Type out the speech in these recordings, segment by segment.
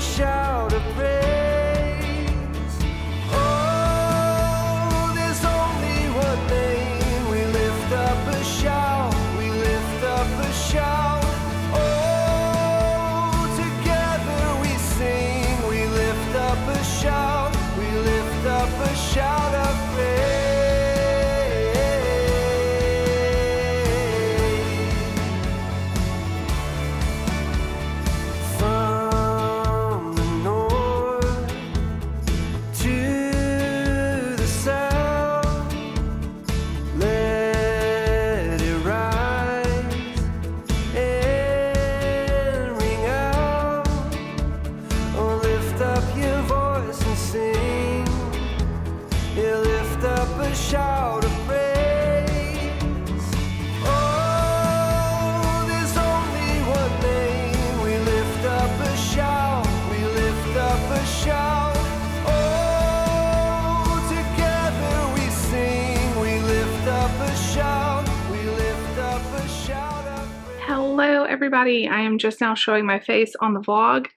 Shout of praise. Oh, there's only one name. We lift up a shout. We lift up a shout. Oh, together we sing. We lift up a shout. We lift up a shout of praise. Shout of praise. Oh, there's only one name. We lift up a shout. We lift up a shout. Oh, together we sing. We lift up a shout. We lift up a shout of praise. Hello everybody, I am just now showing my face on the vlog.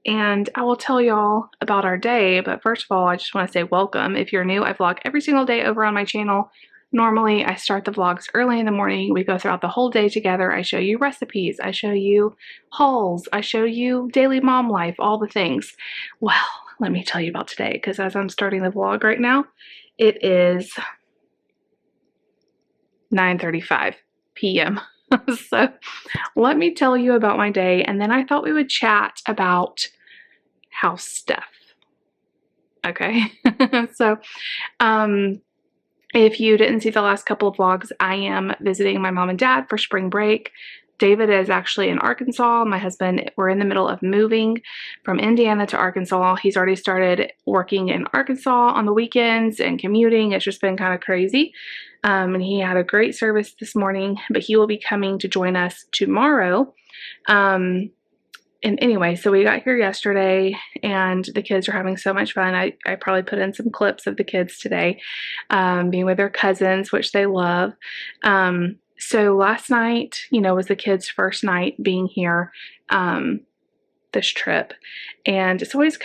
And I will tell y'all about our day, but first of all, I just want to say welcome. If you're new, I vlog every single day over on my channel. Normally, I start the vlogs early in the morning. We go throughout the whole day together. I show you recipes, I show you hauls, I show you daily mom life, all the things. Well, let me tell you about today, because as I'm starting the vlog right now, it is 9:35 p.m. So let me tell you about my day, and then I thought we would chat about house stuff. Okay. So if you didn't see the last couple of vlogs, I am visiting my mom and dad for spring break. David is actually in Arkansas. My husband, we're in the middle of moving from Indiana to Arkansas. He's already started working in Arkansas on the weekends and commuting. It's just been kind of crazy. And he had a great service this morning, but he will be coming to join us tomorrow. And anyway, so we got here yesterday and the kids are having so much fun. I probably put in some clips of the kids today, being with their cousins, which they love. So last night, was the kids' first night being here, this trip. And it's always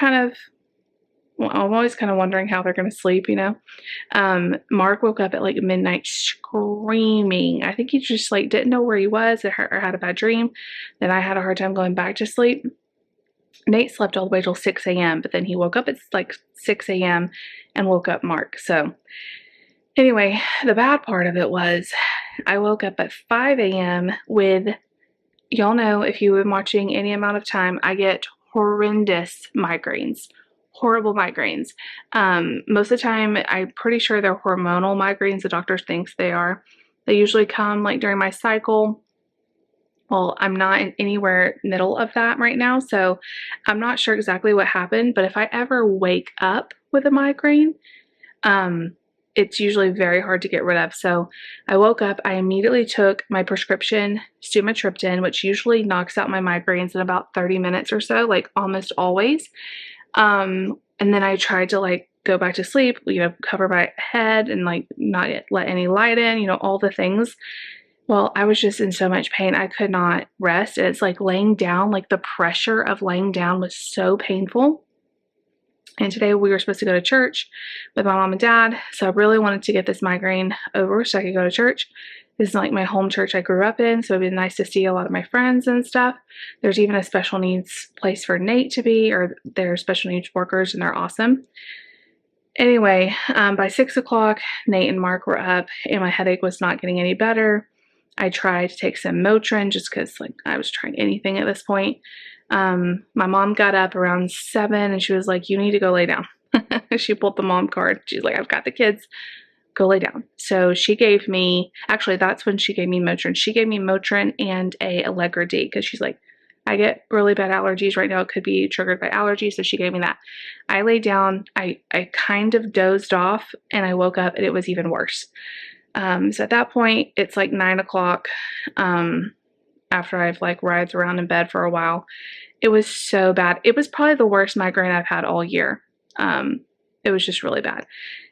I'm always kind of wondering how they're going to sleep, Mark woke up at like midnight screaming. I think he just didn't know where he was or had a bad dream. Then I had a hard time going back to sleep. Nate slept all the way till 6 a.m. but then he woke up at 6 a.m. and woke up Mark. So anyway, the bad part of it was I woke up at 5 a.m. with, y'all know, if you've been watching any amount of time, I get horrendous migraines. Horrible migraines. Most of the time, I'm pretty sure they're hormonal migraines. The doctor thinks they are. They usually come during my cycle. Well, I'm not in anywhere middle of that right now, so I'm not sure exactly what happened, but if I ever wake up with a migraine, it's usually very hard to get rid of. So I woke up, I immediately took my prescription sumatriptan, which usually knocks out my migraines in about 30 minutes or so, almost always. And then I tried to go back to sleep, cover my head and not let any light in, all the things. Well, I was just in so much pain. I could not rest. And it's laying down, the pressure of laying down was so painful. And today we were supposed to go to church with my mom and dad. So I really wanted to get this migraine over so I could go to church. This is my home church I grew up in, so it'd be nice to see a lot of my friends and stuff. There's even a special needs place for Nate to be, or they're special needs workers, and they're awesome. Anyway, by 6 o'clock, Nate and Mark were up, and my headache was not getting any better. I tried to take some Motrin just because like I was trying anything at this point. My mom got up around 7 and she was like, you need to go lay down. She pulled the mom card. She's like, I've got the kids. Go lay down. So she gave me, actually that's when she gave me Motrin. She gave me Motrin and a Allegra D because she's like, I get really bad allergies right now. It could be triggered by allergies. So she gave me that. I laid down. I kind of dozed off and I woke up and it was even worse. So at that point, it's like 9 o'clock. After I've like writhed around in bed for a while, it was so bad. It was probably the worst migraine I've had all year. It was just really bad.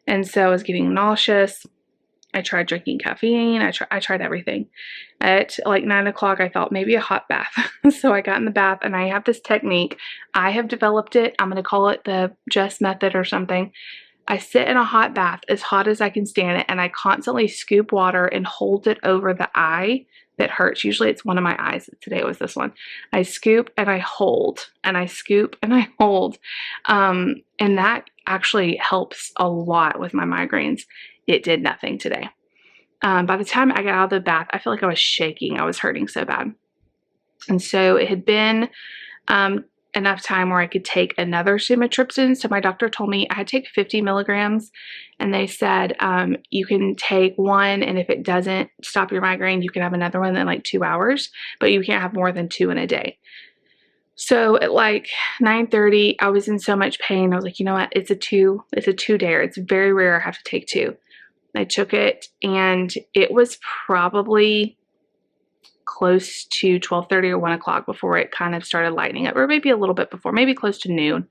And so I was getting nauseous. I tried drinking caffeine. I tried everything. At like 9 o'clock, I thought maybe a hot bath. So I got in the bath and I have this technique. I have developed it. I'm going to call it the Jess method or something. I sit in a hot bath as hot as I can stand it, and I constantly scoop water and hold it over the eye that hurts. Usually it's one of my eyes. Today it was this one. I scoop and I hold, and I scoop and I hold. And that actually helps a lot with my migraines. It did nothing today. By the time I got out of the bath, I feel like I was shaking. I was hurting so bad. And so it had been enough time where I could take another sumatriptan. So my doctor told me I had to take 50 milligrams, and they said you can take one, and if it doesn't stop your migraine, you can have another one in like 2 hours, but you can't have more than 2 in a day. So at like 9:30, I was in so much pain. I was like, you know what? It's a 2-dayer. It's very rare I have to take 2. I took it, and it was probably close to 12:30 or 1 o'clock before it kind of started lightening up, or maybe a little bit before, maybe close to noon,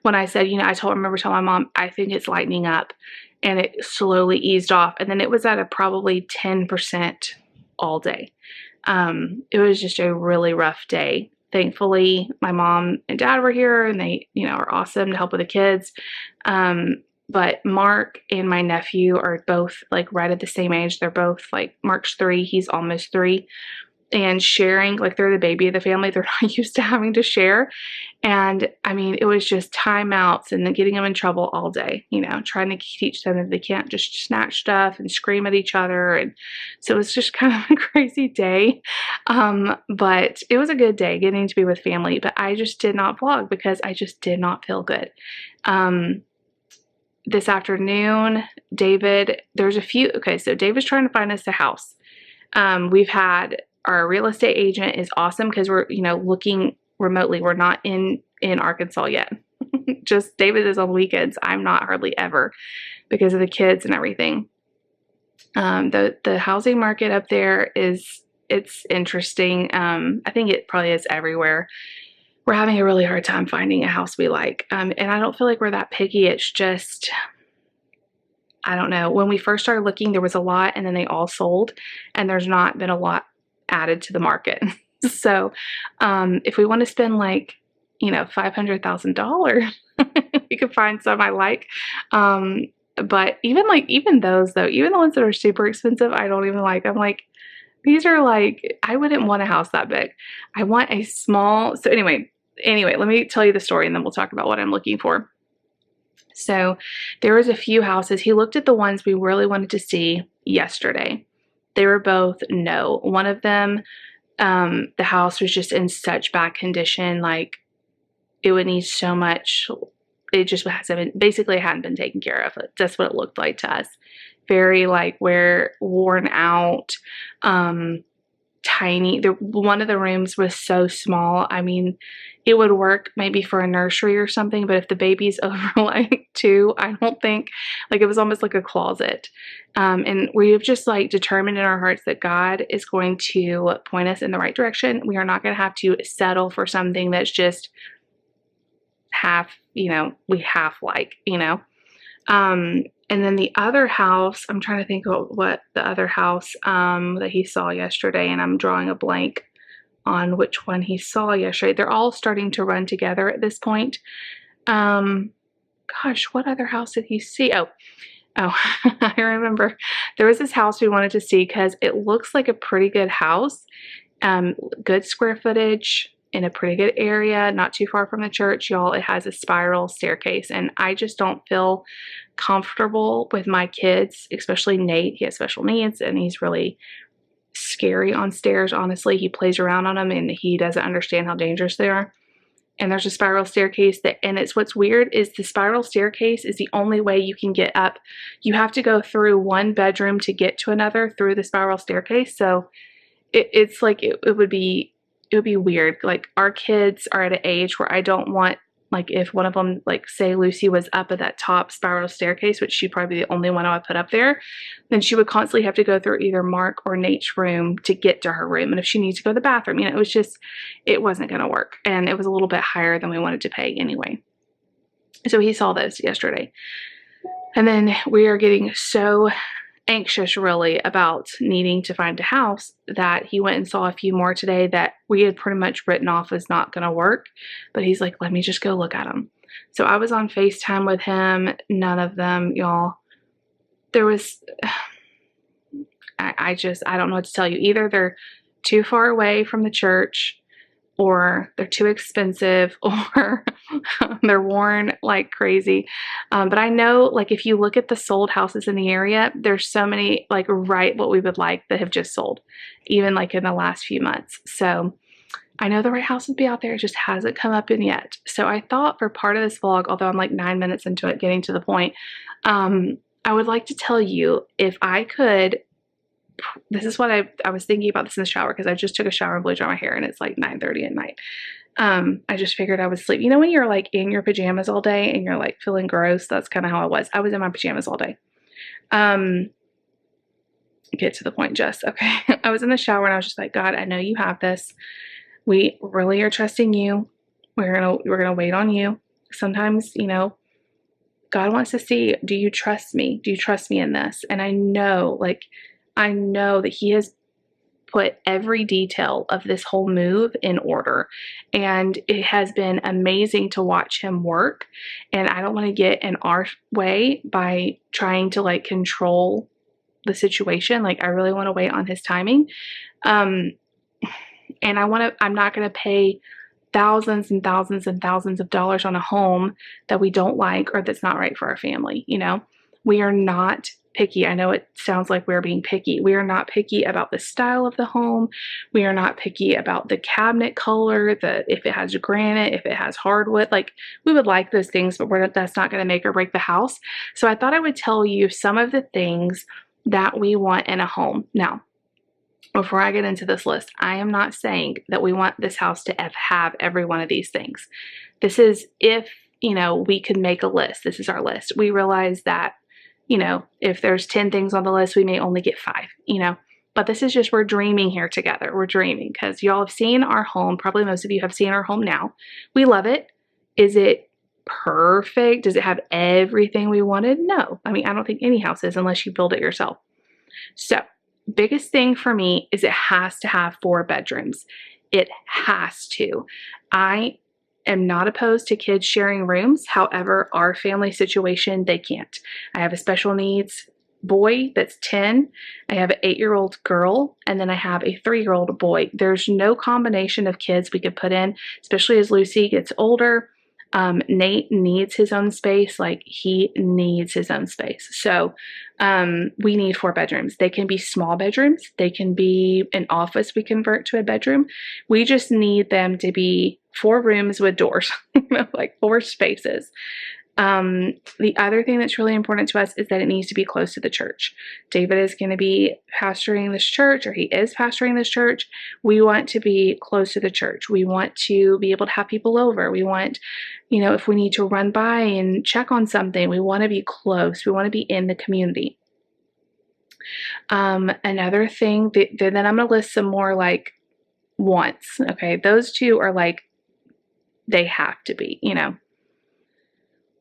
when I said, I remember telling my mom, I think it's lightening up, and it slowly eased off. And then it was at a probably 10% all day. It was just a really rough day. Thankfully, my mom and dad were here, and they, are awesome to help with the kids. But Mark and my nephew are both like right at the same age. They're both like, Mark's 3, he's almost 3. And sharing, like they're the baby of the family. They're not used to having to share. And I mean, it was just timeouts and then getting them in trouble all day, trying to teach them that they can't just snatch stuff and scream at each other. And so it was just kind of a crazy day. But it was a good day getting to be with family. But I just did not vlog because I just did not feel good. This afternoon, so David's trying to find us a house. We've had, our real estate agent is awesome because we're, looking remotely. We're not in Arkansas yet. Just David is on weekends. I'm not hardly ever because of the kids and everything. The housing market up there it's interesting. I think it probably is everywhere. We're having a really hard time finding a house we like. And I don't feel like we're that picky. It's just, I don't know. When we first started looking, there was a lot, and then they all sold, and there's not been a lot added to the market. So if we want to spend like, $500,000, we could find some I like. But even those though, even the ones that are super expensive, I don't even like. I'm like, these are like, I wouldn't want a house that big. I want a small, so anyway, let me tell you the story and then we'll talk about what I'm looking for. So there was a few houses. He looked at the ones we really wanted to see yesterday. They were both no. One of them, the house was just in such bad condition, like it would need so much. It just hasn't been, basically it hadn't been taken care of. That's what it looked like to us. Very like worn out, tiny. One of the rooms was so small. I mean, it would work maybe for a nursery or something, but if the baby's over like 2, I don't think, like it was almost like a closet. And we have just like determined in our hearts that God is going to point us in the right direction. We are not going to have to settle for something that's just half, we half like, and then the other house, I'm trying to think of what the other house that he saw yesterday, and I'm drawing a blank on which one he saw yesterday. They're all starting to run together at this point. Gosh, what other house did he see? Oh, I remember. There was this house we wanted to see because it looks like a pretty good house, good square footage, in a pretty good area, not too far from the church. Y'all, it has a spiral staircase, and I just don't feel comfortable with my kids, especially Nate. He has special needs, and he's really scary on stairs, honestly. He plays around on them and he doesn't understand how dangerous they are. And there's a spiral staircase and it's what's weird is the spiral staircase is the only way you can get up. You have to go through one bedroom to get to another through the spiral staircase. So it's like it would be weird. Like our kids are at an age where I don't want, like if one of them, like say Lucy was up at that top spiral staircase, which she'd probably be the only one I would put up there, then she would constantly have to go through either Mark or Nate's room to get to her room. And if she needs to go to the bathroom, you know, it wasn't going to work. And it was a little bit higher than we wanted to pay anyway. So he saw this yesterday. And then we are getting so anxious really about needing to find a house that he went and saw a few more today that we had pretty much written off as not going to work, but he's like, let me just go look at them. So I was on FaceTime with him. None of them, y'all. There was, I don't know what to tell you. Either they're too far away from the church, or they're too expensive, or they're worn like crazy. But I know, like, if you look at the sold houses in the area, there's so many, like, right what we would like that have just sold, even like in the last few months. So I know the right house would be out there. It just hasn't come up in yet. So I thought for part of this vlog, although I'm like 9 minutes into it, getting to the point, I would like to tell you if I could. This is what I was thinking about this in the shower because I just took a shower and blew dry my hair and it's like 9:30 at night. I just figured I would sleep. You know when you're like in your pajamas all day and you're like feeling gross? That's kind of how I was. I was in my pajamas all day. Get to the point, Jess. Okay. I was in the shower and I was just like, God, I know you have this. We really are trusting you. We're gonna wait on you. Sometimes, you know, God wants to see, do you trust me? Do you trust me in this? And I know that he has put every detail of this whole move in order, and it has been amazing to watch him work. And I don't want to get in our way by trying to like control the situation. Like I really want to wait on his timing. And I'm not going to pay thousands and thousands and thousands of dollars on a home that we don't like or that's not right for our family. You know, we are not picky. I know it sounds like we're being picky. We are not picky about the style of the home. We are not picky about the cabinet color, if it has granite, if it has hardwood. Like we would like those things, but that's not going to make or break the house. So I thought I would tell you some of the things that we want in a home. Now, before I get into this list, I am not saying that we want this house to have every one of these things. This is if, you know, we could make a list. This is our list. We realize that, you know, if there's 10 things on the list, we may only get 5, you know, but this is just, we're dreaming here together. We're dreaming because y'all have seen our home. Probably most of you have seen our home now. We love it. Is it perfect? Does it have everything we wanted? No. I mean, I don't think any house is unless you build it yourself. So biggest thing for me is it has to have 4 bedrooms. It has to. I am not opposed to kids sharing rooms. However, our family situation, they can't. I have a special needs boy that's 10. I have an 8-year-old girl, and then I have a 3-year-old boy. There's no combination of kids we could put in, especially as Lucy gets older. Nate needs his own space. Like he needs his own space. So we need 4 bedrooms. They can be small bedrooms. They can be an office we convert to a bedroom. We just need them to be 4 rooms with doors, like 4 spaces. The other thing that's really important to us is that it needs to be close to the church. David is going to be pastoring this church, or he is pastoring this church. We want to be close to the church. We want to be able to have people over. We want, you know, if we need to run by and check on something, we want to be close. We want to be in the community. Another thing, then I'm going to list some more like wants. Okay. Those 2 are like, they have to be, you know.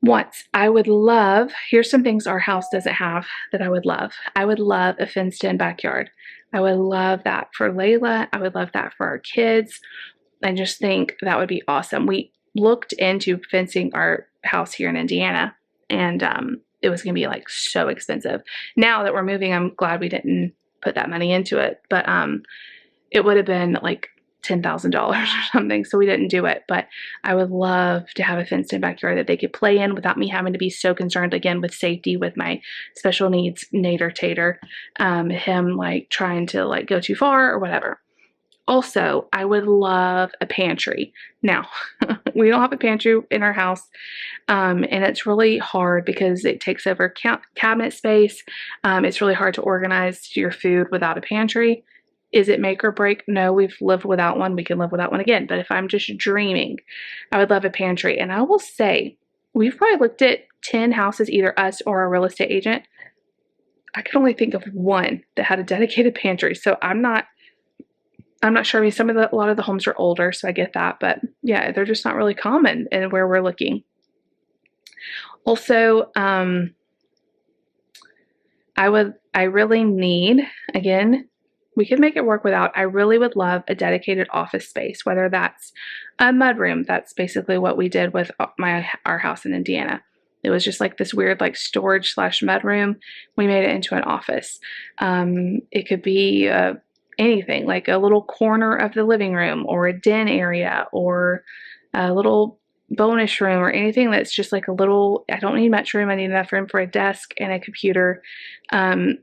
Wants. I would love, here's some things our house doesn't have that I would love. I would love a fenced-in backyard. I would love that for Layla. I would love that for our kids. I just think that would be awesome. We looked into fencing our house here in Indiana, and it was going to be like so expensive. Now that we're moving, I'm glad we didn't put that money into it, but it would have been like $10,000 or something, so we didn't do it. But I would love to have a fenced-in backyard that they could play in without me having to be so concerned, again, with safety with my special needs Nader Tater, him like trying to like go too far or whatever. Also, I would love a pantry. Now, we don't have a pantry in our house, and it's really hard because it takes over cabinet space. It's really hard to organize your food without a pantry. Is it make or break? No, we've lived without one. We can live without one again. But if I'm just dreaming, I would love a pantry. And I will say, we've probably looked at 10 houses, either us or a real estate agent. I could only think of one that had a dedicated pantry. So I'm not sure. I mean, a lot of the homes are older, so I get that. But yeah, they're just not really common in where we're looking. Also, I really need, again, we could make it work without. I really would love a dedicated office space, whether that's a mudroom. That's basically what we did with our house in Indiana. It was just like this weird like storage / mudroom. We made it into an office. It could be anything, like a little corner of the living room or a den area or a little bonus room or anything that's just like a little, I don't need much room. I need enough room for a desk and a computer,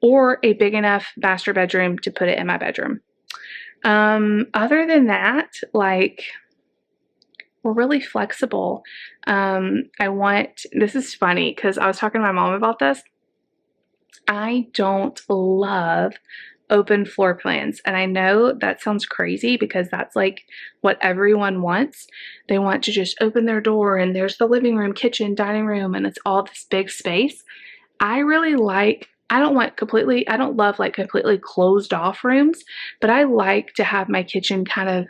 or a big enough master bedroom to put it in my bedroom. Other than that, like, we're really flexible. This is funny because I was talking to my mom about this. I don't love open floor plans. And I know that sounds crazy because that's like what everyone wants. They want to just open their door and there's the living room, kitchen, dining room, and it's all this big space. I don't love like completely closed off rooms, but I like to have my kitchen kind of,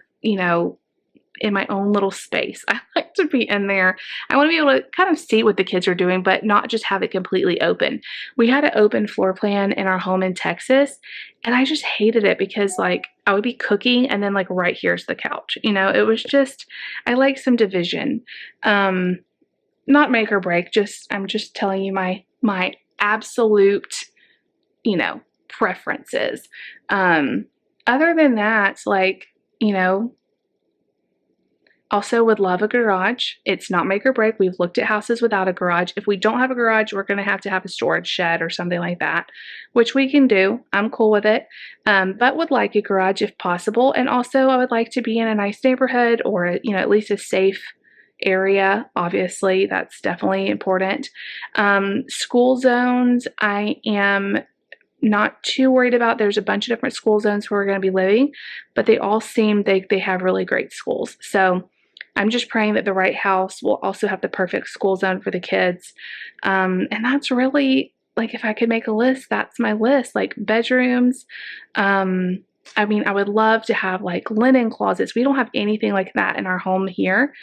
in my own little space. I like to be in there. I want to be able to kind of see what the kids are doing, but not just have it completely open. We had an open floor plan in our home in Texas, and I just hated it because like I would be cooking and then like right here's the couch. It was just, I like some division. Not make or break, I'm just telling you my absolute, preferences. Other than that, like, also would love a garage. It's not make or break. We've looked at houses without a garage. If we don't have a garage, we're going to have a storage shed or something like that, which we can do. I'm cool with it, but would like a garage if possible. And also I would like to be in a nice neighborhood or, at least a safe area. Obviously, that's definitely important. School zones, I am not too worried about. There's a bunch of different school zones where we're going to be living, but they all seem they have really great schools. So I'm just praying that the right house will also have the perfect school zone for the kids. And that's really, like, if I could make a list, that's my list. Like bedrooms. I mean, I would love to have like linen closets. We don't have anything like that in our home here.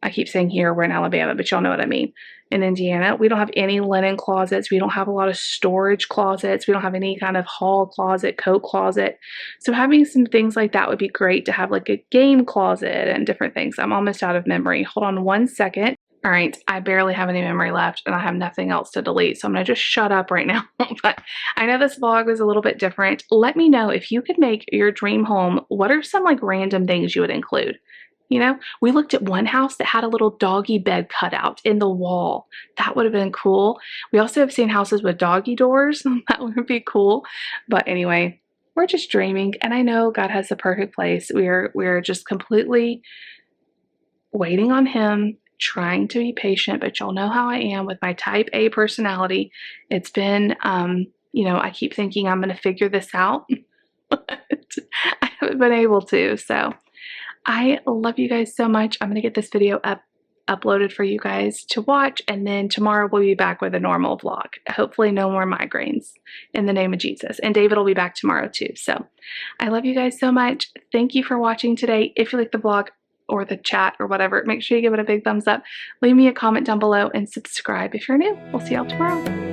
I keep saying here, we're in Alabama, but y'all know what I mean. In Indiana, we don't have any linen closets. We don't have a lot of storage closets. We don't have any kind of hall closet, coat closet. So having some things like that would be great to have, like a game closet and different things. I'm almost out of memory. Hold on one second. All right, I barely have any memory left and I have nothing else to delete. So I'm going to just shut up right now. But I know this vlog was a little bit different. Let me know if you could make your dream home, what are some like random things you would include? We looked at one house that had a little doggy bed cut out in the wall. That would have been cool. We also have seen houses with doggy doors. That would be cool. But anyway, we're just dreaming. And I know God has the perfect place. We're just completely waiting on him, trying to be patient. But y'all know how I am with my type A personality. It's been, I keep thinking I'm going to figure this out. But I haven't been able to. So I love you guys so much. I'm going to get this video uploaded for you guys to watch, and then tomorrow we'll be back with a normal vlog. Hopefully no more migraines in the name of Jesus. And David will be back tomorrow too. So I love you guys so much. Thank you for watching today. If you like the vlog or the chat or whatever, make sure you give it a big thumbs up. Leave me a comment down below and subscribe if you're new. We'll see y'all tomorrow.